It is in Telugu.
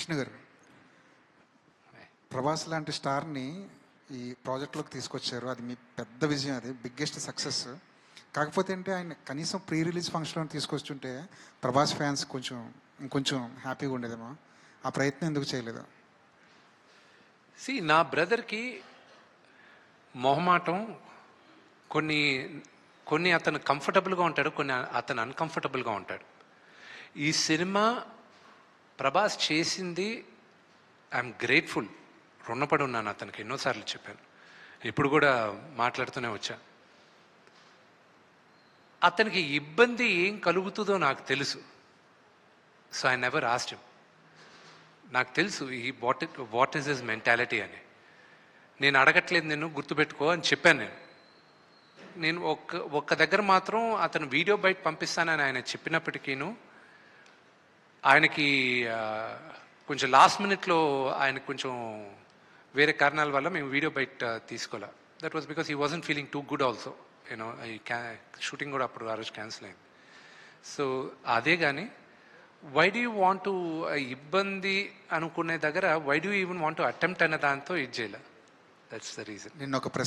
విష్ణు గారు, ప్రభాస్ లాంటి స్టార్ని ఈ ప్రాజెక్ట్లోకి తీసుకొచ్చారు. అది మీ పెద్ద విజయం, అది బిగ్గెస్ట్ సక్సెస్. కాకపోతే అంటే ఆయన కనీసం ప్రీ రిలీజ్ ఫంక్షన్లో తీసుకొచ్చుంటే ప్రభాస్ ఫ్యాన్స్ ఇంకొంచెం హ్యాపీగా ఉండేదేమో. ఆ ప్రయత్నం ఎందుకు చేయలేదు? నా బ్రదర్కి మొహమాటం, కొన్ని కొన్ని అతను కంఫర్టబుల్గా ఉంటాడు, కొన్ని అతను అన్కంఫర్టబుల్గా ఉంటాడు. ఈ సినిమా ప్రభాస్ చేసింది, ఐఎమ్ గ్రేట్ఫుల్, రుణపడి ఉన్నాను అతనికి. ఎన్నోసార్లు చెప్పాను, ఇప్పుడు కూడా మాట్లాడుతూనే వచ్చా. అతనికి ఇబ్బంది ఏం కలుగుతుందో నాకు తెలుసు. So I never asked him. నాకు తెలుసు వాట్ ఈస్ హిస్ మెంటాలిటీ అని. నేను అడగట్లేదు, నేను గుర్తుపెట్టుకో అని చెప్పాను. నేను ఒక్క దగ్గర మాత్రం అతను వీడియో బయట పంపిస్తానని ఆయన చెప్పినప్పటికీను, ఆయనకి కొంచెం లాస్ట్ మినిట్లో ఆయనకు కొంచెం వేరే కారణాల వల్ల మేము వీడియో బయట తీసుకోలే. That was because he wasn't feeling too good also. You know ఈ షూటింగ్ కూడా అప్పుడు ఆ రోజు క్యాన్సిల్ అయింది. సో అదే కానీ why do you want to, ఇబ్బంది అనుకునే దగ్గర why do you even want to attempt అనే దాంతో ఇది చేయలే. That's the reason. నిన్న ఒక